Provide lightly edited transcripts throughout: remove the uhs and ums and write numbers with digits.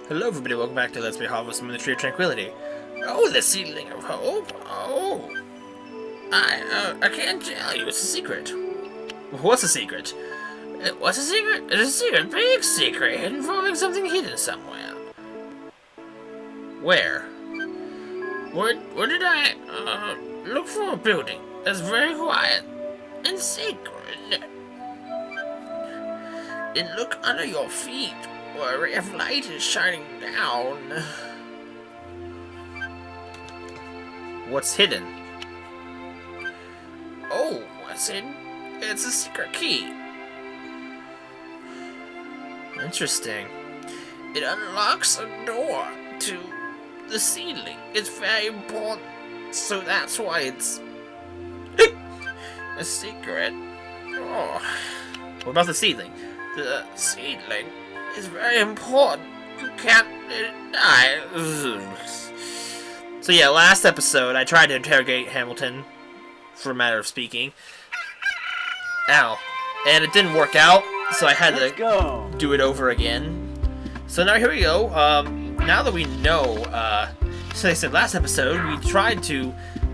Hello everybody, welcome back to Let's Play Harvest Moon, the Tree of Tranquility. Oh, the seedling of hope? Oh. I can't tell you, it's a secret. What's a secret? What's a secret? It's a secret, big secret, involving something hidden somewhere. Where? Where did I, look for a building that's very quiet and sacred. And look under your feet, where a ray of light is shining down. What's hidden? Oh, what's hidden? It's a secret key. Interesting. It unlocks a door to the seedling. It's very important, so that's why it's a secret. Oh. What about the seedling? The seedling is very important. You can't die. So yeah, last episode I tried to interrogate Hamilton, for a matter of speaking. Ow. And it didn't work out, so I had to do it over again. So now here we go. Now that we know, so I said last episode,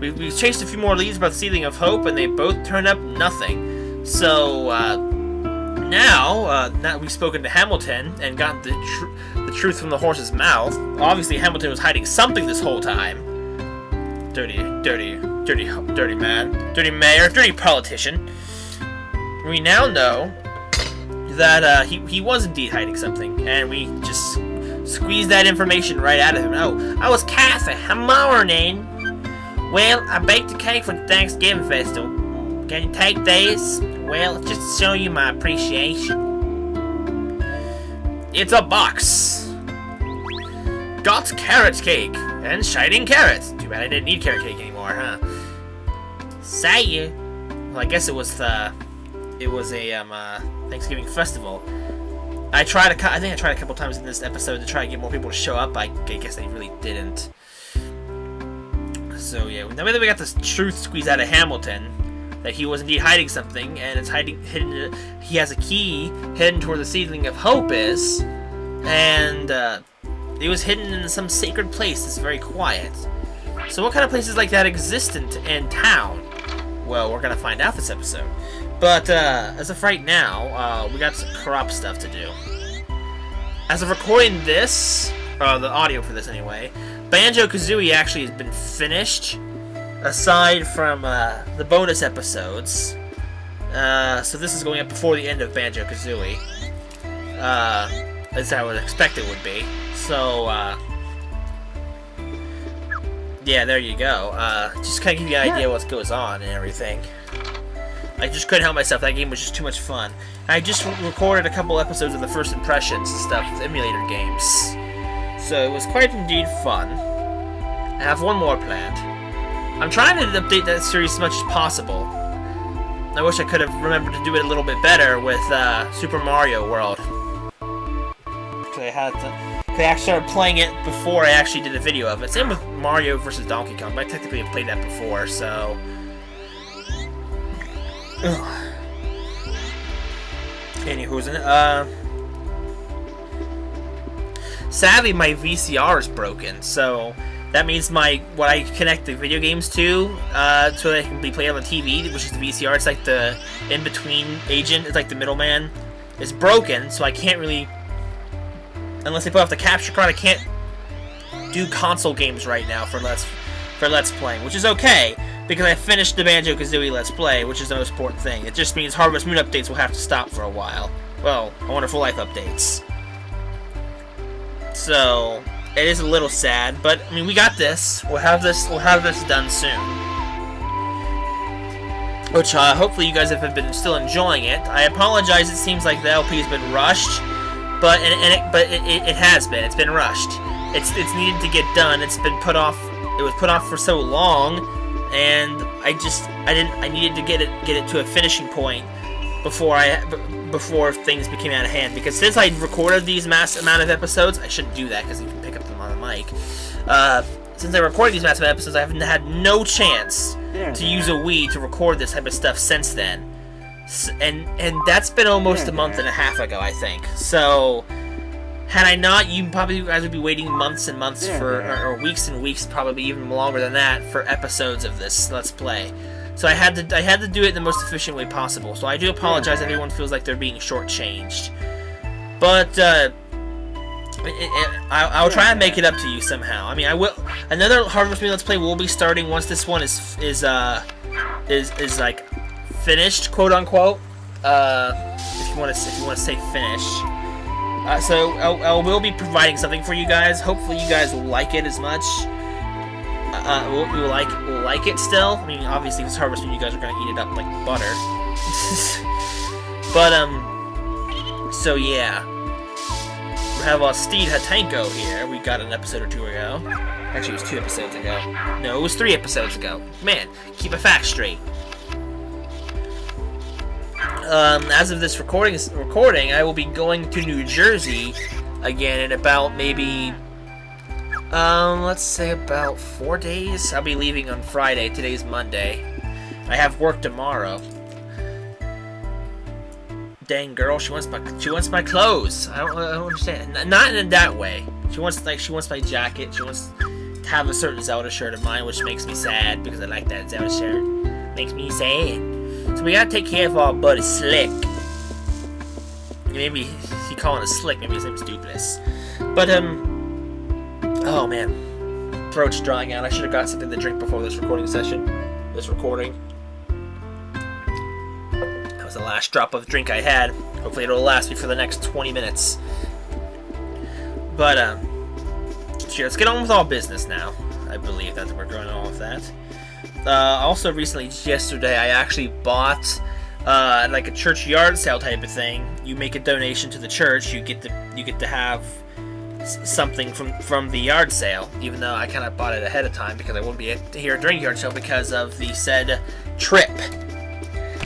we chased a few more leads about the Seedling of Hope, and they both turned up nothing. So, now that we've spoken to Hamilton and gotten the truth from the horse's mouth, obviously Hamilton was hiding something this whole time. Dirty man, dirty mayor, dirty politician. We now know that he was indeed hiding something, and we just squeezed that information right out of him. Oh, I was Kathy. Morning. Well, I baked a cake for the Thanksgiving festival. Can you take this? Well, just to show you my appreciation. It's a box. Got carrot cake and shining carrots. Too bad I didn't need carrot cake anymore, huh? Say you. Well, I guess it was a Thanksgiving festival. I think I tried a couple times in this episode to try to get more people to show up. I guess they really didn't. So yeah, now that we got this truth squeezed out of Hamilton, that he was indeed hiding something, and it's hidden. He has a key hidden to where the Seedling of Hope is, and it was hidden in some sacred place that's very quiet. So what kind of places like that exist in town? Well, we're gonna find out this episode. But as of right now, we got some corrupt stuff to do. As of recording this, the audio for this anyway, Banjo-Kazooie actually has been finished, aside from the bonus episodes. So this is going up before the end of Banjo-Kazooie. As I would expect it would be. So, yeah, there you go. Just kind of give you an idea what goes on and everything. I just couldn't help myself. That game was just too much fun. I just recorded a couple episodes of the first impressions and stuff with emulator games. So it was quite indeed fun. I have one more planned. I'm trying to update that series as much as possible. I wish I could have remembered to do it a little bit better with Super Mario World. I actually started playing it before I actually did a video of it. Same with Mario vs. Donkey Kong, but I technically have played that before, so... Anywho's in it. Sadly, my VCR is broken, so that means what I connect the video games to, so that it can be played on the TV, which is the VCR. It's like the in-between agent. It's like the middleman. It's broken, so I can't really, unless they put off the capture card, I can't do console games right now for Let's Playing, which is okay, because I finished the Banjo-Kazooie Let's Play, which is the most important thing. It just means Harvest Moon updates will have to stop for a while. Well, Wonderful Life updates. So, it is a little sad, but, I mean, we got this. We'll have this done soon. Which, hopefully you guys have been still enjoying it. I apologize, it seems like the LP has been rushed, but it has been. It's been rushed. It's needed to get done. It's been put off. It was put off for so long, and I needed to get it to a finishing point before things became out of hand. Because since I recorded these massive amount of episodes, I shouldn't do that because you can pick up them on the mic. Since I recorded these massive episodes, I haven't had no chance to use a Wii to record this type of stuff since then. And that's been almost a month and a half ago, I think. So Had I not, you guys would be waiting months and months or weeks and weeks, probably even longer than that, for episodes of this Let's Play. So I had to do it in the most efficient way possible. So I do apologize if everyone feels like they're being shortchanged. But I'll try and make it up to you somehow. I mean, I will. Another Harvest Moon Let's Play will be starting once this one is like finished, quote unquote. If you want to say finished. So I will be providing something for you guys. Hopefully you guys will like it as much. We'll like it still. I mean, obviously if it's Harvest Moon, you guys are gonna eat it up like butter. But so yeah, we have Steed Hatanko here. We got an episode or two ago. Actually, it was 2 episodes ago. No, it was 3 episodes ago. Man, keep my facts straight. As of this recording, I will be going to New Jersey again in about maybe, let's say about 4 days. I'll be leaving on Friday. Today's Monday. I have work tomorrow. Dang girl, she wants my clothes. I don't understand. Not in that way. She wants my jacket. She wants to have a certain Zelda shirt of mine, which makes me sad because I like that Zelda shirt. Makes me sad. So we gotta take care of our buddy Slick. Maybe he calling us Slick. Maybe his name's Dupless. But oh man, throat's drying out. I should have got something to drink before this recording session. This recording. That was the last drop of drink I had. Hopefully it'll last me for the next 20 minutes. But sure, let's get on with all business now. I believe that we're going on with that. Also recently, just yesterday, I actually bought like a church yard sale type of thing. You make a donation to the church, you get to have something from the yard sale. Even though I kind of bought it ahead of time because I wouldn't be here during yard sale because of the said trip.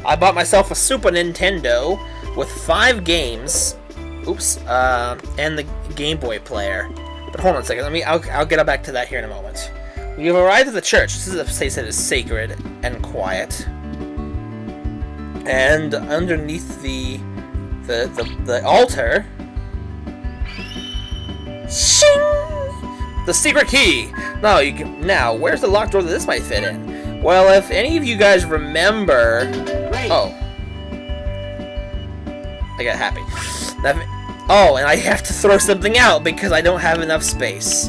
I bought myself a Super Nintendo with 5 games. Oops, and the Game Boy player. But hold on a second. I'll get back to that here in a moment. We have arrived at the church. This is a place that is sacred and quiet. And underneath the altar, shing! The secret key. Now, where's the locked door that this might fit in? Well, if any of you guys remember, oh, I got happy. Oh, and I have to throw something out because I don't have enough space.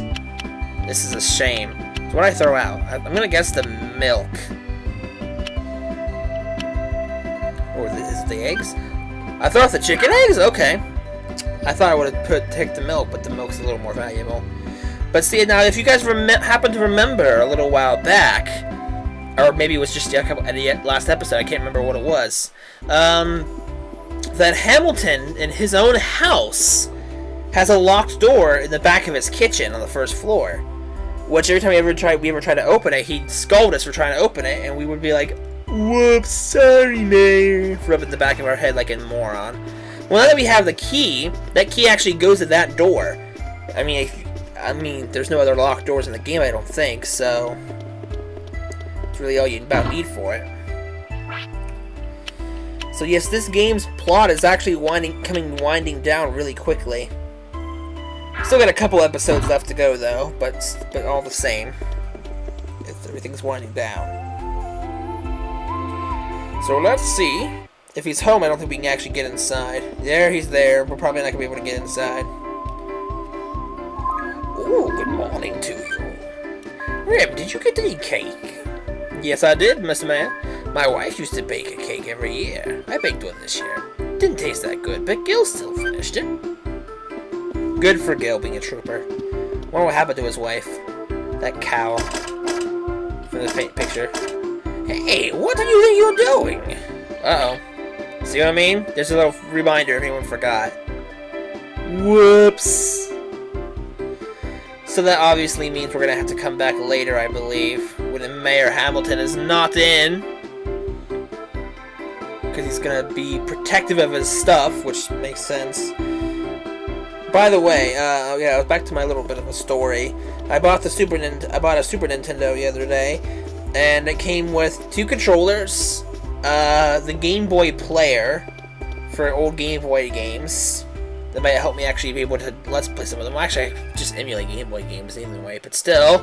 This is a shame. So what do I throw out? I'm gonna guess the milk. Or is it the eggs? I throw out the chicken eggs? Okay. I thought I would have take the milk, but the milk's a little more valuable. But see, now if you guys happen to remember a little while back, or maybe it was just at the last episode, I can't remember what it was, that Hamilton, in his own house, has a locked door in the back of his kitchen on the first floor. Which every time we ever try to open it, he'd scold us for trying to open it, and we would be like, "Whoops, sorry, man," rubbing the back of our head like a moron. Well, now that we have the key, that key actually goes to that door. I mean, there's no other locked doors in the game, I don't think, so it's really all you about need for it. So yes, this game's plot is actually winding down really quickly. Still got a couple episodes left to go though, but all the same, everything's winding down. So let's see if he's home. I don't think we can actually get inside. There, he's there. We're probably not gonna be able to get inside. Ooh, good morning to you. Rip, did you get any cake? Yes, I did, Mr. Man. My wife used to bake a cake every year. I baked one this year. Didn't taste that good, but Gil still finished it. Good for Gil being a trooper. Wonder what happened to his wife. That cow. From the picture. Hey, what do you think you're doing? Uh-oh. See what I mean? There's a little reminder if anyone forgot. Whoops. So that obviously means we're gonna have to come back later, I believe, when Mayor Hamilton is not in. Because he's gonna be protective of his stuff, which makes sense. By the way, yeah, back to my little bit of a story. I bought a Super Nintendo the other day, and it came with 2 controllers, the Game Boy player for old Game Boy games, That might help me actually be able to let's play some of them. Well, actually, I just emulate Game Boy games anyway, but still.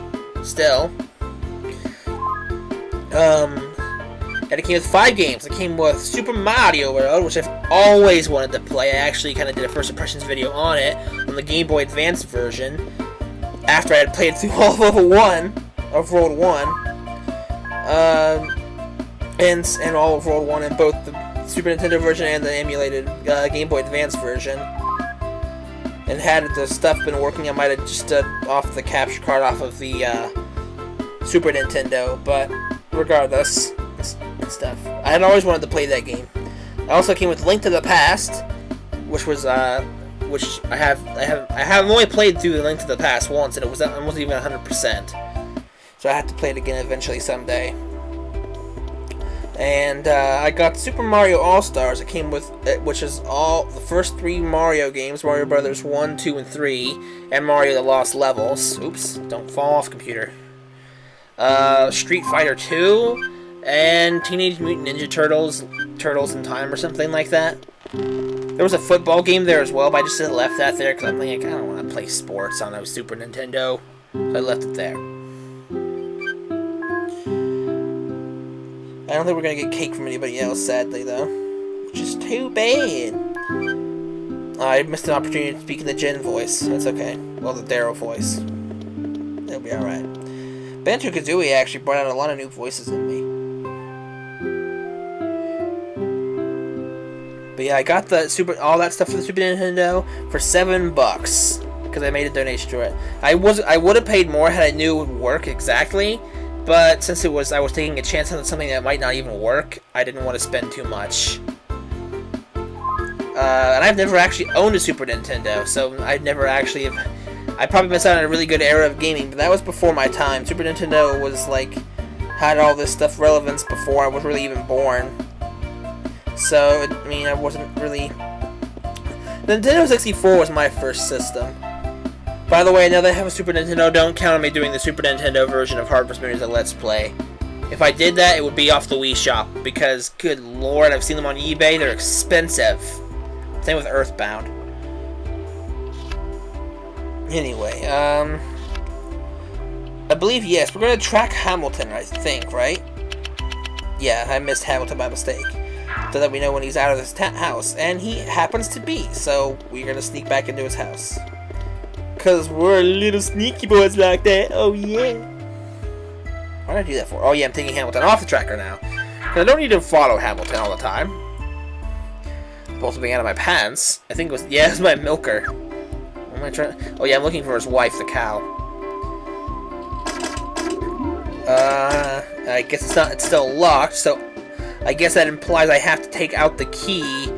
And it came with 5 games. It came with Super Mario World, which I've always wanted to play. I actually kind of did a first impressions video on it, on the Game Boy Advance version, after I had played through all of Level 1, of World 1, and all of World 1 in both the Super Nintendo version and the emulated Game Boy Advance version. And had the stuff been working, I might have just off the capture card off of the Super Nintendo, but regardless, and stuff. I had always wanted to play that game. It also came with Link to the Past, which was which I have only played through the Link to the Past once, and it wasn't even 100%. So I have to play it again eventually someday. And I got Super Mario All-Stars. It came with, which is all the first 3 Mario games: Mario Brothers 1, 2, and 3, and Mario: The Lost Levels. Oops! Don't fall off, computer. Street Fighter 2, and Teenage Mutant Ninja Turtles in Time or something like that. There was a football game there as well, but I just left that there because I'm like, I don't want to play sports on a Super Nintendo, so I left it there. I don't think we're gonna get cake from anybody else, sadly, though. Which is too bad. I missed an opportunity to speak in the Jen voice. That's okay. Well, the Darrow voice. It'll be alright. Banjo-Kazooie actually brought out a lot of new voices in me. But yeah, I got the all that stuff for the Super Nintendo for $7 because I made a donation to it. I would have paid more had I knew it would work exactly. But since I was taking a chance on something that might not even work, I didn't want to spend too much. And I've never actually owned a Super Nintendo, so I've never actually I probably missed out on a really good era of gaming, but that was before my time. Super Nintendo was like had all this stuff relevance before I was really even born. So I mean, I wasn't really. The Nintendo 64 was my first system. By the way, now that I have a Super Nintendo, don't count on me doing the Super Nintendo version of Harvest Moon as a Let's Play. If I did that, it would be off the Wii Shop, because, good lord, I've seen them on eBay, they're expensive. Same with Earthbound. Anyway, I believe, yes, we're going to track Hamilton, I think, right? Yeah, I missed Hamilton by mistake. So that we know when he's out of his house, and he happens to be, so we're going to sneak back into his house. Because we're little sneaky boys like that. Oh, yeah. What did I do that for? Oh, yeah, I'm taking Hamilton off the tracker now. Because I don't need to follow Hamilton all the time. I'm supposed to be out of my pants. I think it was... Yeah, it was my milker. What am I trying... Oh, yeah, I'm looking for his wife, the cow. I guess it's not... It's still locked, so... I guess that implies I have to take out the key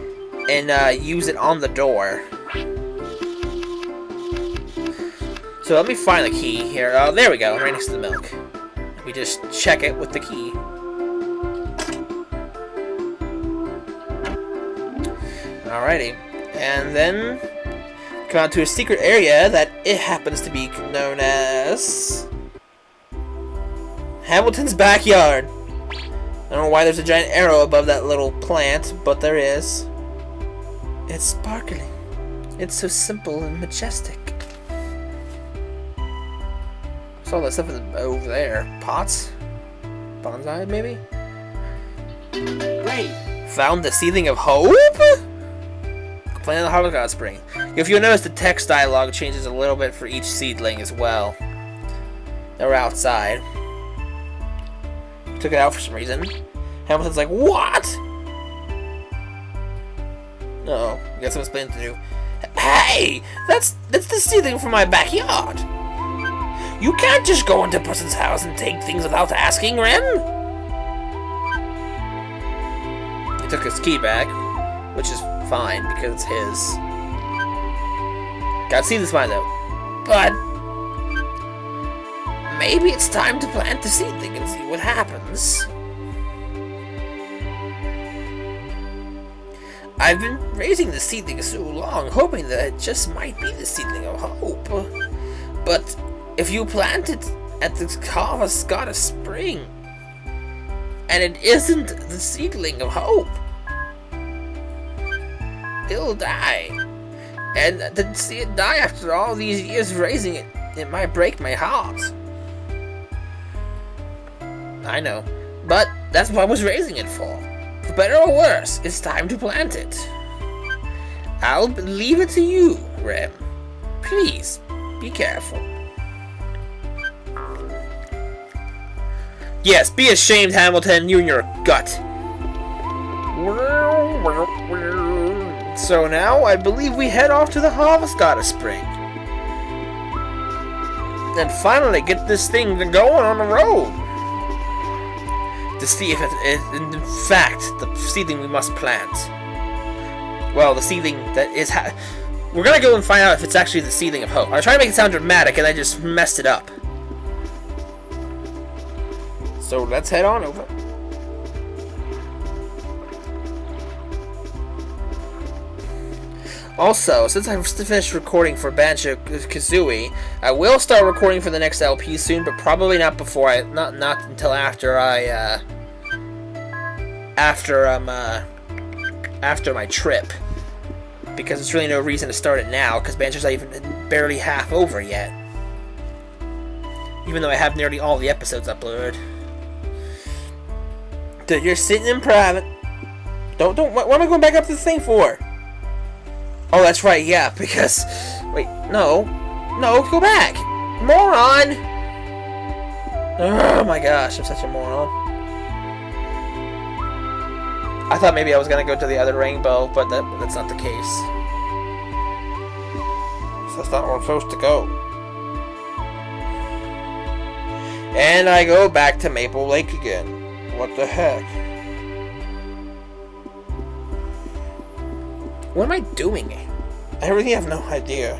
and use it on the door. So let me find the key here. Oh, there we go. Right next to the milk. We just check it with the key. Alrighty. And then come out to a secret area that it happens to be known as Hamilton's backyard. I don't know why there's a giant arrow above that little plant, but there is. It's sparkling. It's so simple and majestic. All that stuff over there. Pots? Bonsai, maybe? Great! Found the Seedling of Hope? Playing the Heart of God Spring. If you'll notice, the text dialogue changes a little bit for each seedling as well. They're outside. Took it out for some reason. Hamilton's like, what? No, we got some explaining to do. Hey! That's the seedling from my backyard! You can't just go into a person's house and take things without asking, Ren! He took his key back, which is fine, because it's his. Gotta see this mine, though. But... maybe it's time to plant the seedling and see what happens. I've been raising the seedling so long, hoping that it just might be the Seedling of Hope. But... if you plant it at the Harvest Goddess Spring, and it isn't the Seedling of Hope, it'll die. And to see it die after all these years raising it, it might break my heart. I know, but that's what I was raising it for. For better or worse, it's time to plant it. I'll leave it to you, Rem. Please, be careful. Yes, be ashamed, Hamilton, you and your gut. So now, I believe we head off to the Harvest Goddess Spring. And finally get this thing going on the road. To see if it is, in fact, the seedling we must plant. Well, the seedling that is... We're gonna go and find out if it's actually the seedling of hope. I was trying to make it sound dramatic, and I just messed it up. So let's head on over. Also, since I've finished recording for Banjo-Kazooie, I will start recording for the next LP soon, but probably not before not until after after my trip, because there's really no reason to start it now, because Banjo's not even barely half over yet, even though I have nearly all the episodes uploaded. Dude, you're sitting in private. What am I going back up to the thing for? Oh, that's right, yeah, because... Wait, no, go back! Moron! Oh my gosh, I'm such a moron. I thought maybe I was gonna go to the other rainbow, but that's not the case. So that's not where I'm supposed to go. And I go back to Maple Lake again. What the heck? What am I doing? I really have no idea.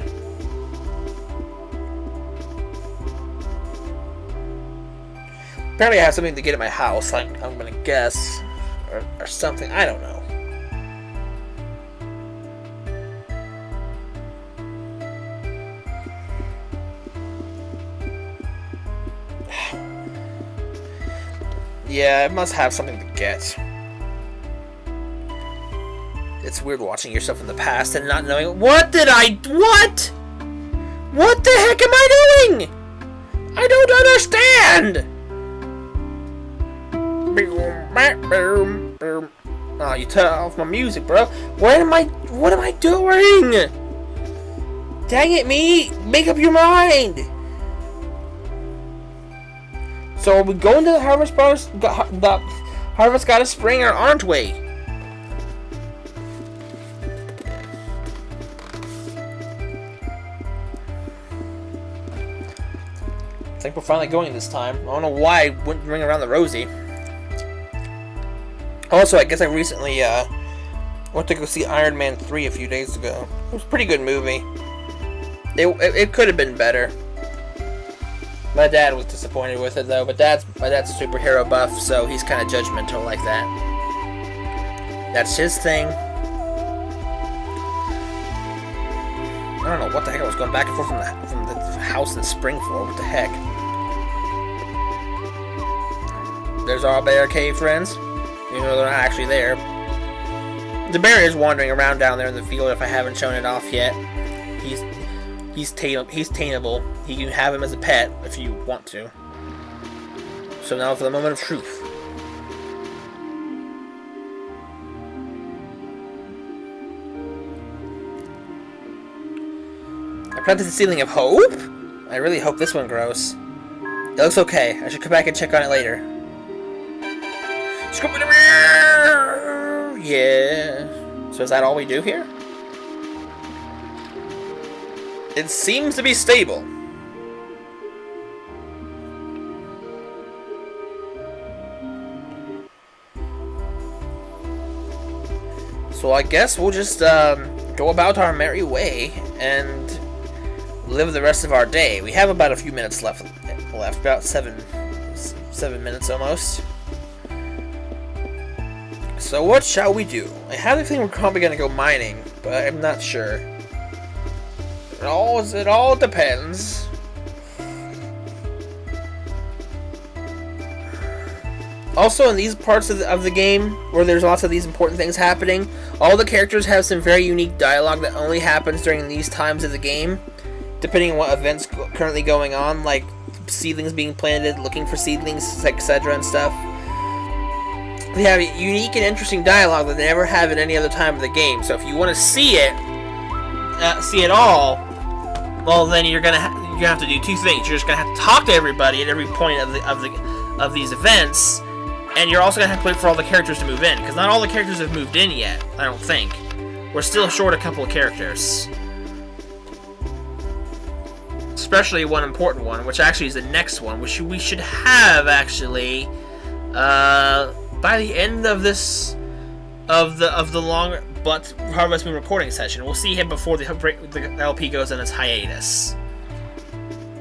Apparently I have something to get at my house, I'm gonna guess. Or something, I don't know. Yeah, it must have something to get. It's weird watching yourself in the past and not knowing what? What the heck am I doing? I don't understand. Oh, you turned off my music, bro. What am I doing? Dang it, me! Make up your mind. So are we going to the Harvest Goddess Spring, or aren't we? I think we're finally going this time. I don't know why I wouldn't ring around the rosy. Also, I guess I recently went to go see Iron Man 3 a few days ago. It was a pretty good movie. It could have been better. My dad was disappointed with it though, but my dad's a superhero buff, so he's kind of judgmental like that. That's his thing. I don't know what the heck I was going back and forth from the house in spring for. What the heck? There's our bear cave friends. Even though they're not actually there. The bear is wandering around down there in the field if I haven't shown it off yet. He's tameable. You can have him as a pet if you want to. So now for the moment of truth. I planted the seedling of hope? I really hope this one grows. It looks okay. I should come back and check on it later. Yeah. So is that all we do here? It seems to be stable. So I guess we'll just go about our merry way and live the rest of our day. We have about a few minutes left, about seven minutes almost. So what shall we do? I have a feeling we're probably gonna go mining, but I'm not sure. It all depends. Also, in these parts of the game, where there's lots of these important things happening, all the characters have some very unique dialogue that only happens during these times of the game, depending on what events currently going on, like seedlings being planted, looking for seedlings, etc. and stuff. They have unique and interesting dialogue that they never have at any other time of the game. So if you want to see it all, well, then you're gonna have to do two things. You're just gonna have to talk to everybody at every point of these events, and you're also gonna have to wait for all the characters to move in, because not all the characters have moved in yet. I don't think. We're still short a couple of characters, especially one important one, which actually is the next one, which we should have actually by the end of this of the long but Harvest Moon recording session. We'll see him before the LP goes on its hiatus.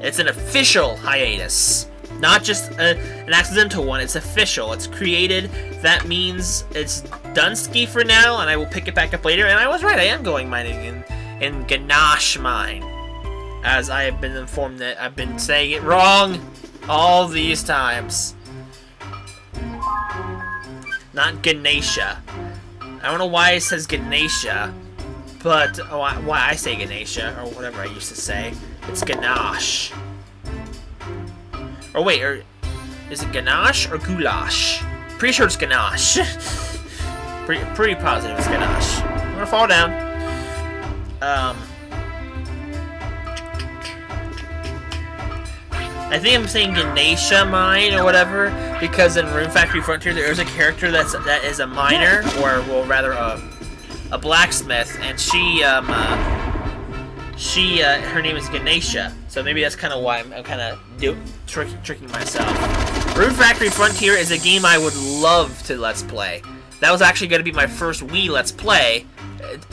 It's an official hiatus, not just an accidental one. It's official. It's created. That means it's done-ski for now, and I will pick it back up later. And I was right. I am going mining in Ganache Mine, as I have been informed that I've been saying it wrong all these times. Not Ganesha. I don't know why it says Ganesha, but why I say Ganesha, or whatever I used to say. It's Ganache. Or wait, is it Ganache or Goulash? Pretty sure it's Ganache. pretty positive it's Ganache. I'm gonna fall down. I think I'm saying Ganesha Mine or whatever, because in Rune Factory Frontier there is a character that is a miner, or well rather a blacksmith, and her name is Ganesha. So maybe that's kind of why I'm kind of tricking myself. Rune Factory Frontier is a game I would love to Let's Play. That was actually going to be my first Wii Let's Play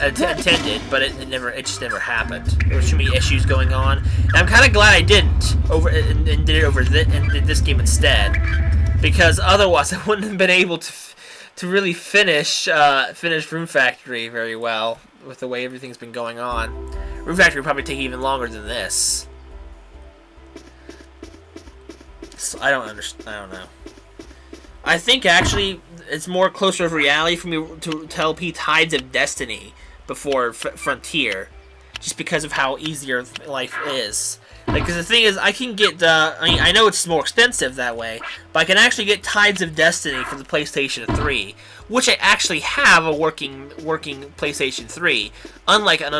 intended, but it just never happened. There were too many issues going on, and I'm kind of glad I didn't and did it over and did this game instead, because otherwise I wouldn't have been able to really finish Rune Factory very well with the way everything's been going on. Rune Factory would probably take even longer than this. So I don't understand. I don't know. I think actually it's more closer to reality for me to LP Tides of Destiny before Frontier, just because of how easier life is. Like, because the thing is, I can get I know it's more expensive that way, but I can actually get Tides of Destiny for the PlayStation 3, which I actually have a working PlayStation 3, unlike a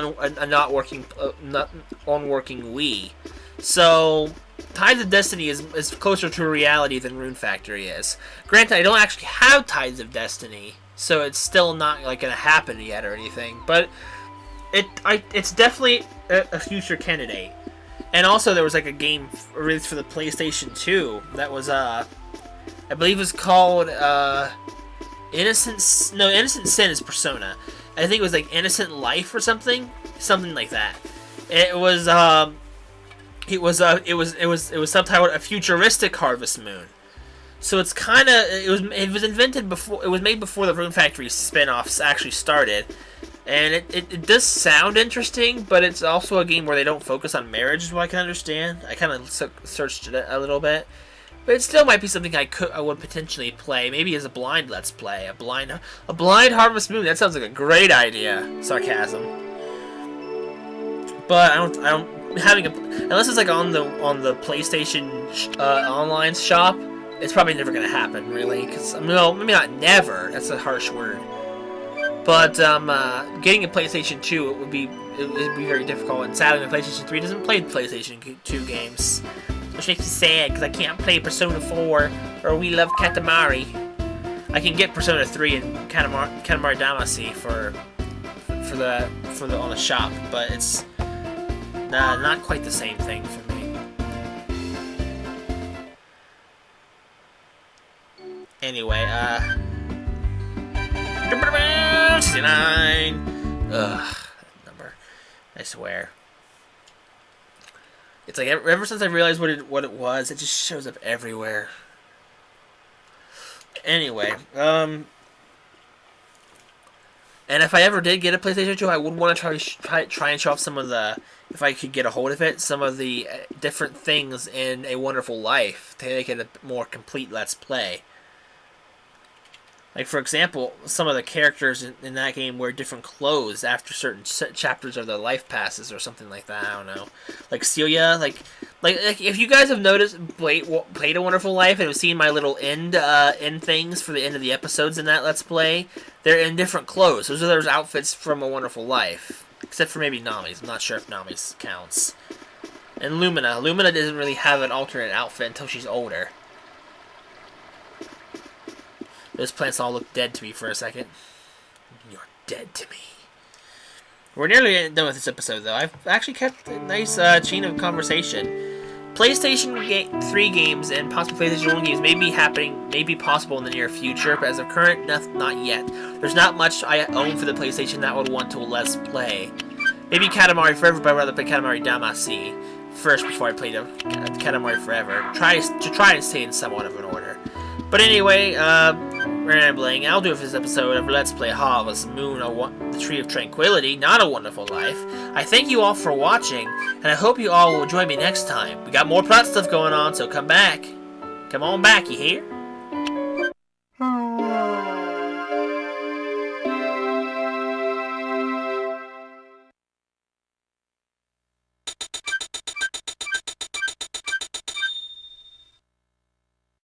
not working Wii. So Tides of Destiny is closer to reality than Rune Factory is. Granted, I don't actually have Tides of Destiny, so it's still not like gonna happen yet or anything. But it's definitely a future candidate. And also, there was like a game released for the PlayStation 2 that was I believe it was called Innocent Sin is Persona. I think it was like Innocent Life or something like that. It was subtitled A Futuristic Harvest Moon. So it's kind of it was invented before, it was made before the Rune Factory spin-offs actually started, and it does sound interesting, but it's also a game where they don't focus on marriage, is what I can understand. I kind of searched it a little bit, but it still might be something I would potentially play, maybe as a blind Let's Play, a blind Harvest Moon. That sounds like a great idea. Sarcasm. But I don't. Unless it's like on the PlayStation online shop, it's probably never gonna happen, really. Cause no, maybe not never. That's a harsh word. But getting a PlayStation 2 it would be very difficult. And sadly, the PlayStation 3 doesn't play PlayStation 2 games, which makes me sad because I can't play Persona 4 or We Love Katamari. I can get Persona 3 and Katamari Damacy for the on the shop, but it's not quite the same thing for me. Anyway, 69. Ugh, that number. I swear. It's like ever since I realized what it was, it just shows up everywhere. Anyway, and if I ever did get a PlayStation 2, I would want to try and show off some of the, if I could get a hold of it, some of the different things in A Wonderful Life to make it a more complete Let's Play. Like, for example, some of the characters in that game wear different clothes after certain chapters of their life passes or something like that. I don't know. Like Celia, like if you guys have noticed, played A Wonderful Life and have seen my little end things for the end of the episodes in that Let's Play, they're in different clothes. Those are those outfits from A Wonderful Life. Except for maybe Nami's. I'm not sure if Nami's counts. And Lumina. Lumina doesn't really have an alternate outfit until she's older. Those plants all look dead to me for a second. You're dead to me. We're nearly done with this episode, though. I've actually kept a nice chain of conversation. PlayStation 3 games and possibly PlayStation 1 games may be possible in the near future, but as of current, not yet. There's not much I own for the PlayStation that would want to Let's Play. Maybe Katamari Forever, but I'd rather play Katamari Damacy first before I play Katamari Forever. Try and stay in somewhat of an order. But anyway, rambling, I'll do it for this episode of Let's Play Harvest Moon, the Tree of Tranquility, Not a Wonderful Life. I thank you all for watching, and I hope you all will join me next time. We got more plot stuff going on, so come back. Come on back, you hear?